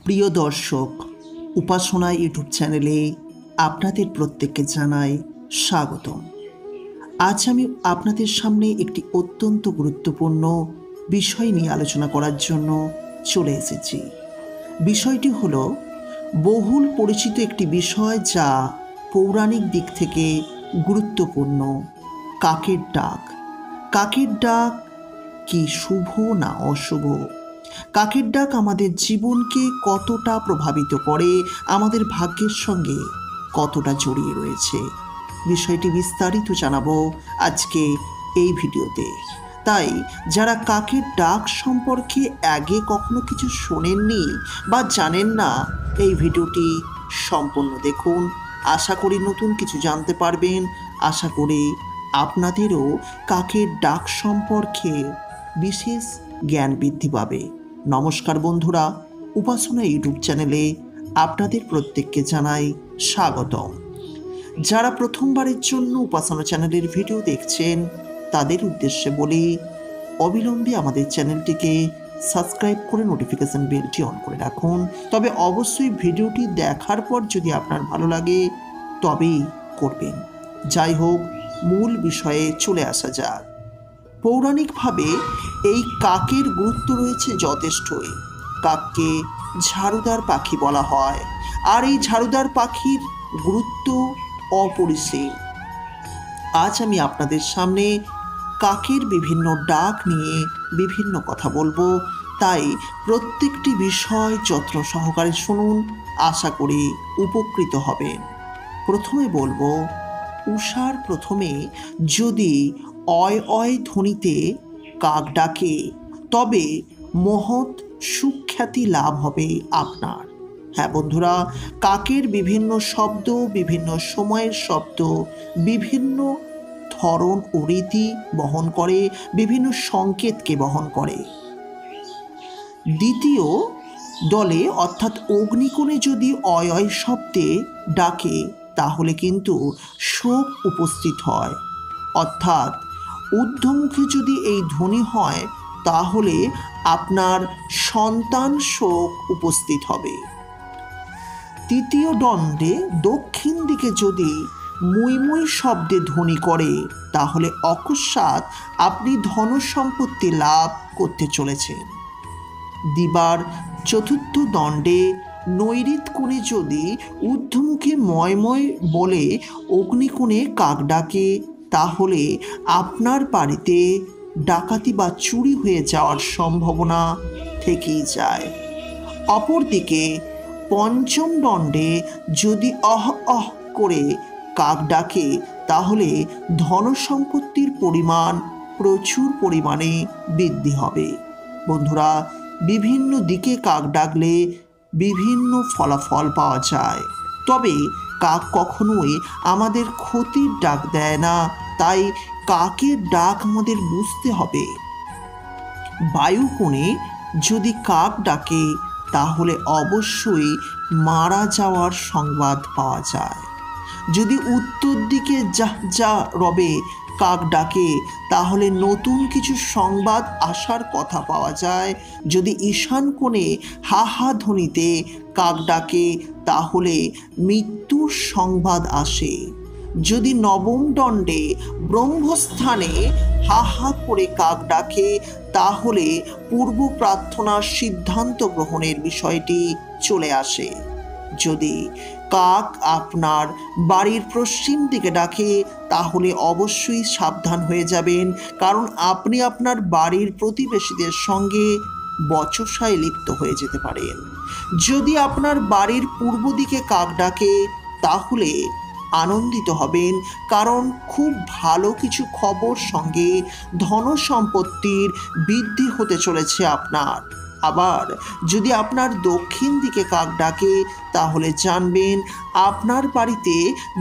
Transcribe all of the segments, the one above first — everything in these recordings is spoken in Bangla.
প্রিয় দর্শক, উপাসনা ইউটিউব চ্যানেলে আপনাদের প্রত্যেককে জানাই স্বাগতম। আজ আমি আপনাদের সামনে একটি অত্যন্ত গুরুত্বপূর্ণ বিষয় নিয়ে আলোচনা করার জন্য চলে এসেছি। বিষয়টি হলো বহুল পরিচিত একটি বিষয়, যা পৌরাণিক দিক থেকে গুরুত্বপূর্ণ। কাকের ডাক। কাকের ডাক কি শুভ না অশুভ? কাকের ডাক আমাদের জীবনকে কতটা প্রভাবিত করে, আমাদের ভাগ্যের সঙ্গে কতটা জড়িয়ে রয়েছে, বিষয়টি বিস্তারিত জানাবো আজকে এই ভিডিওতে। তাই যারা কাকের ডাক সম্পর্কে আগে কখনো কিছু শোনেননি বা জানেন না, এই ভিডিওটি সম্পূর্ণ দেখুন। আশা করি নতুন কিছু জানতে পারবেন। আশা করি আপনাদেরও কাকের ডাক সম্পর্কে বিশেষ জ্ঞান বৃদ্ধি পাবে। নমস্কার বন্ধুরা, উপাসনা ইউটিউব চ্যানেলে আপনাদের প্রত্যেককে জানাই স্বাগতম। যারা প্রথমবারের জন্য উপাসনা চ্যানেলের ভিডিও দেখছেন, তাদের উদ্দেশ্যে বলি, অবিলম্বে আমাদের চ্যানেলটিকে সাবস্ক্রাইব করে নোটিফিকেশন বেলটি অন করে রাখুন। তবে অবশ্যই ভিডিওটি দেখার পর যদি আপনার ভালো লাগে তবেই করবেন। যাই হোক, মূল বিষয়ে চলে আসা যাক। পৌরাণিকভাবে এই কাকের গুরুত্ব রয়েছে যথেষ্টই। কাককে ঝাড়ুদার পাখি বলা হয়, আর এই ঝাড়ুদার পাখির গুরুত্ব অপরিসীম। আজ আমি আপনাদের সামনে কাকের বিভিন্ন ডাক নিয়ে বিভিন্ন কথা বলবো, তাই প্রত্যেকটি বিষয় যত্ন সহকারে শুনুন। আশা করি উপকৃত হবেন। প্রথমে বলবো, উষার প্রথমে যদি অয় অয় ধ্বনিতে কাক ডাকে, তবে মহৎ সুখ্যাতি লাভ হবে আপনার। হ্যাঁ বন্ধুরা, কাকের বিভিন্ন শব্দ, বিভিন্ন সময়ের শব্দ, বিভিন্ন ধরন ও রীতি বহন করে, বিভিন্ন সংকেতকে বহন করে। দ্বিতীয় দলে অর্থাৎ অগ্নিকোণে যদি অয় অয় শব্দে ডাকে, তাহলে কিন্তু শোক উপস্থিত হয়। অর্থাৎ ঊর্ধ্বমুখে যদি এই ধ্বনি হয়, তাহলে আপনার সন্তান শোক উপস্থিত হবে। তৃতীয় দণ্ডে দক্ষিণ দিকে যদি মুই মুই শব্দে ধ্বনি করে, তাহলে অকস্মাৎ আপনি ধন সম্পত্তি লাভ করতে চলেছেন। দিবার চতুর্থ দণ্ডে নৈঋত কোণে যদি ঊর্ধ্বমুখে ময়ময় বলে অগ্নিকোণে কাক ডাকে, তাহলে আপনার বাড়িতে ডাকাতি বা চুরি হয়ে যাওয়ার সম্ভাবনা থেকেই যায়। অপরদিকে পঞ্চম দণ্ডে যদি অহ অহ করে কাক ডাকে, তাহলে ধন সম্পত্তির পরিমাণ প্রচুর পরিমাণে বৃদ্ধি হবে। বন্ধুরা, বিভিন্ন দিকে কাক ডাকলে বিভিন্ন ফলাফল পাওয়া যায়, তবে কাক কখনোই আমাদের ক্ষতির ডাক দেয় না। তাই কাকের ডাক আমাদের বুঝতে হবে। বায়ুকোণে যদি কাক ডাকে, তাহলে অবশ্যই মারা যাওয়ার সংবাদ পাওয়া যায়। যদি উত্তর দিকে যা যা রবে কাক ডাকে, তাহলে নতুন কিছু সংবাদ আসার কথা পাওয়া যায়। যদি ঈশান কোণে হা হা ধ্বনিতে কাক ডাকে, তাহলে মৃত্যুর সংবাদ আসে। যদি নবম দণ্ডে ব্রহ্মস্থানে হা হা করে কাক ডাকে, তাহলে পূর্ব প্রার্থনার সিদ্ধান্ত গ্রহণের বিষয়টি চলে আসে। যদি কাক আপনার বাড়ির পশ্চিম দিকে ডাকে, তাহলে অবশ্যই সাবধান হয়ে যাবেন, কারণ আপনি আপনার বাড়ির প্রতিবেশীদের সঙ্গে বচসায় লিপ্ত হয়ে যেতে পারেন। যদি আপনার বাড়ির পূর্ব দিকে কাক ডাকে, তাহলে আনন্দিত হবেন, কারণ খুব ভালো কিছু খবর সঙ্গে ধন সম্পত্তির বৃদ্ধি হতে চলেছে আপনার। আবার যদি আপনার দক্ষিণ দিকে কাক ডাকে, তাহলে জানবেন আপনার বাড়িতে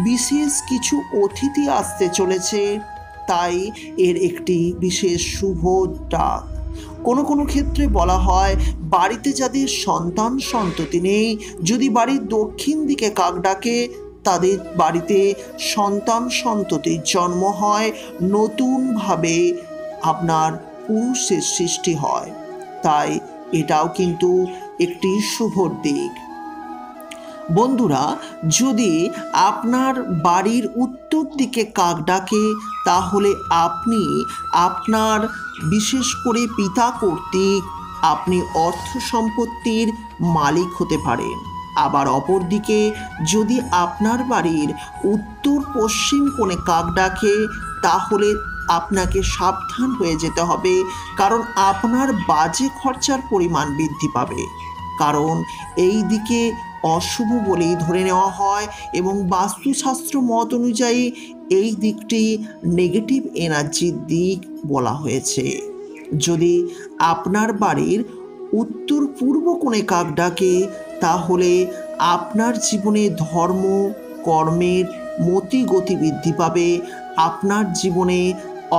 বিশেষ কিছু অতিথি আসতে চলেছে, তাই এর একটি বিশেষ শুভ ডাক। কোনো কোনো ক্ষেত্রে বলা হয়, বাড়িতে যাদের সন্তান সন্ততি নেই, যদি বাড়ির দক্ষিণ দিকে কাক ডাকে, তাদের বাড়িতে সন্তান সন্ততির জন্ম হয়, নতুনভাবে আপনার পুরুষের সৃষ্টি হয়। তাই এটাও কিন্তু একটি শুভ দিক। বন্ধুরা, যদি আপনার বাড়ির উত্তর দিকে কাক ডাকে তাহলে আপনি আপনার বিশেষ করে পিতা কর্তৃক আপনি অর্থ সম্পত্তির মালিক হতে পারেন। আবার অপরদিকে যদি আপনার বাড়ির উত্তর পশ্চিম কোণে কাক ডাকে তাহলে আপনাকে সাবধান হয়ে যেতে হবে, কারণ আপনার বাজে খরচার পরিমাণ বৃদ্ধি পাবে। কারণ এই দিকে অশুভ বলেই ধরে নেওয়া হয় এবং বাস্তুশাস্ত্র মত অনুযায়ী এই দিকটি নেগেটিভ এনার্জির দিক বলা হয়েছে। যদি আপনার বাড়ির উত্তর পূর্ব কোণে কাক ডাকে তাহলে আপনার জীবনে ধর্ম কর্মের মতি গতি বৃদ্ধি পাবে, আপনার জীবনে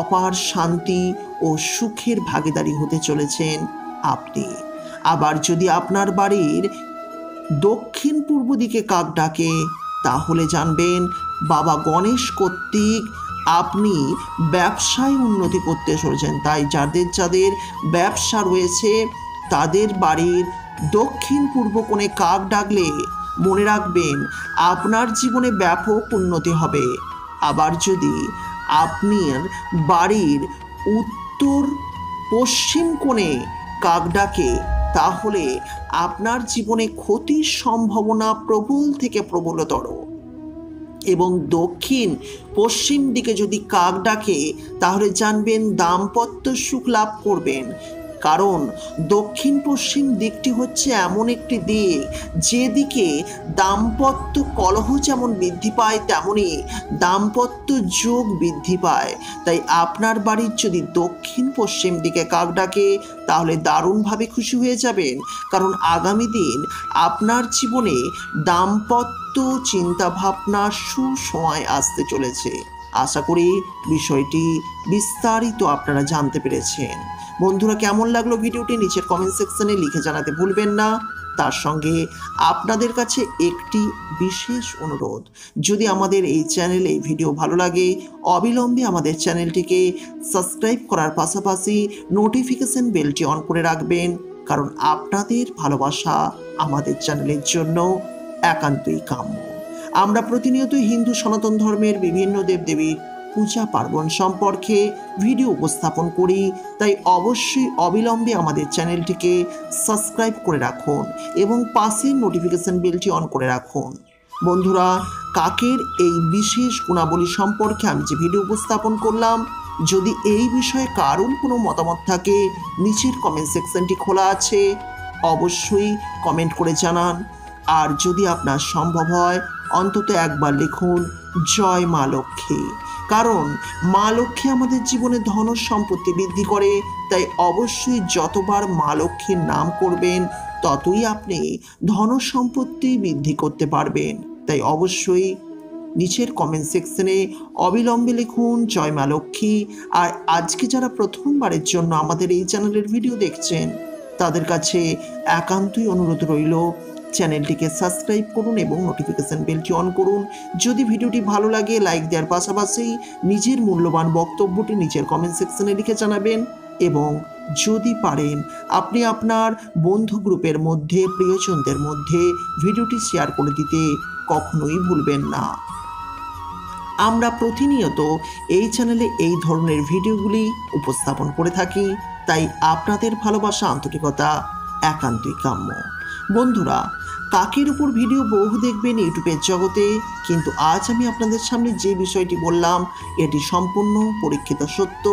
অপার শান্তি ও সুখের ভাগীদারি হতে চলেছেন আপনি। আবার যদি আপনার বাড়ির দক্ষিণ পূর্ব দিকে কাক ডাকে তাহলে জানবেন বাবা গণেশ কর্তৃক আপনি ব্যবসায় উন্নতি করতে চলেছেন। তাই যাদের যাদের ব্যবসা রয়েছে তাদের বাড়ির দক্ষিণ পূর্ব কোণে কাক ডাকলে মনে রাখবেন আপনার জীবনে ব্যাপক উন্নতি হবে। আবার যদি আপনার বাড়ির উত্তর পশ্চিম কোণে কাক ডাকে তাহলে আপনার জীবনে ক্ষতির সম্ভাবনা প্রবল থেকে প্রবলতর। এবং দক্ষিণ পশ্চিম দিকে যদি কাক ডাকে তাহলে জানবেন দাম্পত্য সুখ লাভ করবেন, কারণ দক্ষিণ পশ্চিম দিকটি হচ্ছে এমন একটি দিক যেদিকে দাম্পত্য কলহ যেমন বৃদ্ধি পায় তেমনি দাম্পত্য যোগ বৃদ্ধি পায়। তাই আপনার বাড়ির যদি দক্ষিণ পশ্চিম দিকে কাক ডাকে তাহলে দারুণভাবে খুশি হয়ে যাবেন, কারণ আগামী দিন আপনার জীবনে দাম্পত্য চিন্তাভাবনা সুসময় আসতে চলেছে। আশা করি বিষয়টি বিস্তারিত আপনারা জানতে পেরেছেন। বন্ধুরা, কেমন লাগলো ভিডিওটি নিচের কমেন্ট সেকশনে লিখে জানাতে ভুলবেন না। তার সঙ্গে আপনাদের কাছে একটি বিশেষ অনুরোধ, যদি আমাদের এই চ্যানেলে এই ভিডিও ভালো লাগে অবিলম্বে আমাদের চ্যানেলটিকে সাবস্ক্রাইব করার পাশাপাশি নোটিফিকেশন বেলটি অন করে রাখবেন, কারণ আপনাদের ভালোবাসা আমাদের চ্যানেলের জন্য একান্তই কাম্য। আমরা প্রতিনিয়ত হিন্দু সনাতন ধর্মের বিভিন্ন দেবদেবীর পূজা পার্বণ সম্পর্কে ভিডিও উপস্থাপন করি, তাই অবশ্যই অবিলম্বে আমাদের চ্যানেলটিকে সাবস্ক্রাইব করে রাখুন এবং পাশের নোটিফিকেশন বেলটি অন করে রাখুন। বন্ধুরা, কাকের এই বিশেষ গুণাবলী সম্পর্কে আমি যে ভিডিও উপস্থাপন করলাম, যদি এই বিষয়ে কারোর কোনো মতামত থাকে নিচের কমেন্ট সেকশনটি খোলা আছে, অবশ্যই কমেন্ট করে জানান। আর যদি আপনার সম্ভব হয় অন্তত একবার লিখুন জয় মা লক্ষ্মী, কারণ মা লক্ষ্মী আমাদের জীবনে ধন সম্পত্তি বৃদ্ধি করে। তাই অবশ্যই যতবার মা লক্ষ্মীর নাম করবেন ততই আপনি ধন সম্পত্তি বৃদ্ধি করতে পারবেন। তাই অবশ্যই নিচের কমেন্ট সেকশনে অবিলম্বে লিখুন জয় মা লক্ষ্মী। আর আজকে যারা প্রথমবারের জন্য আমাদের এই চ্যানেলের ভিডিও দেখছেন তাদের কাছে একান্তই অনুরোধ রইল চ্যানেলটিকে সাবস্ক্রাইব করুন এবং নোটিফিকেশন বেলটি অন করুন। যদি ভিডিওটি ভালো লাগে লাইক দেওয়ার পাশাপাশি নিজের মূল্যবান বক্তব্যটি নিচের কমেন্ট সেকশনে লিখে জানাবেন এবং যদি পারেন আপনি আপনার বন্ধু গ্রুপের মধ্যে প্রিয়জনদের মধ্যে ভিডিওটি শেয়ার করে দিতে কখনোই ভুলবেন না। আমরা প্রতিনিয়ত এই চ্যানেলে এই ধরনের ভিডিওগুলি উপস্থাপন করে থাকি, তাই আপনাদের ভালোবাসা আন্তরিকতা একান্তই কাম্য। বন্ধুরা, কাকের উপর ভিডিও বহু দেখবেন ইউটিউবের জগতে, কিন্তু আজ আমি আপনাদের সামনে যে বিষয়টি বললাম এটি সম্পূর্ণ পরীক্ষিত সত্য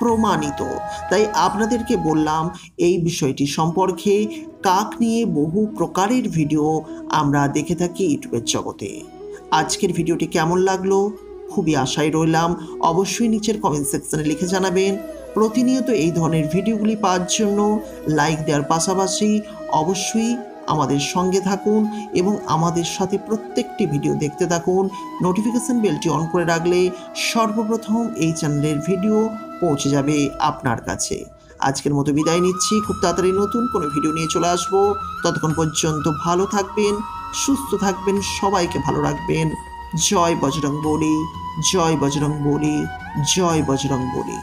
প্রমাণিত। তাই আপনাদেরকে বললাম এই বিষয়টি সম্পর্কে। কাক নিয়ে বহু প্রকারের ভিডিও আমরা দেখে থাকি ইউটিউবের জগতে। আজকের ভিডিওটি কেমন লাগলো খুবই আশায় রইলাম, অবশ্যই নিচের কমেন্ট সেকশনে লিখে জানাবেন। প্রতিনিয়ত এই ধরনের ভিডিওগুলি পাওয়ার জন্য লাইক দেওয়ার পাশাপাশি অবশ্যই আমাদের সঙ্গে থাকুন এবং আমাদের সাথে প্রত্যেকটি ভিডিও দেখতে থাকুন। নোটিফিকেশন বেলটি অন করে রাখলে সর্বপ্রথম এই চ্যানেলের ভিডিও পৌঁছে যাবে আপনার কাছে। আজকের মতো বিদায় নিচ্ছি, খুব তাড়াতাড়ি নতুন কোনো ভিডিও নিয়ে চলে আসবো। ততক্ষণ পর্যন্ত ভালো থাকবেন, সুস্থ থাকবেন, সবাইকে ভালো রাখবেন। জয় বজরং বলি, জয় বজরং বলি, জয় বজরং বলি।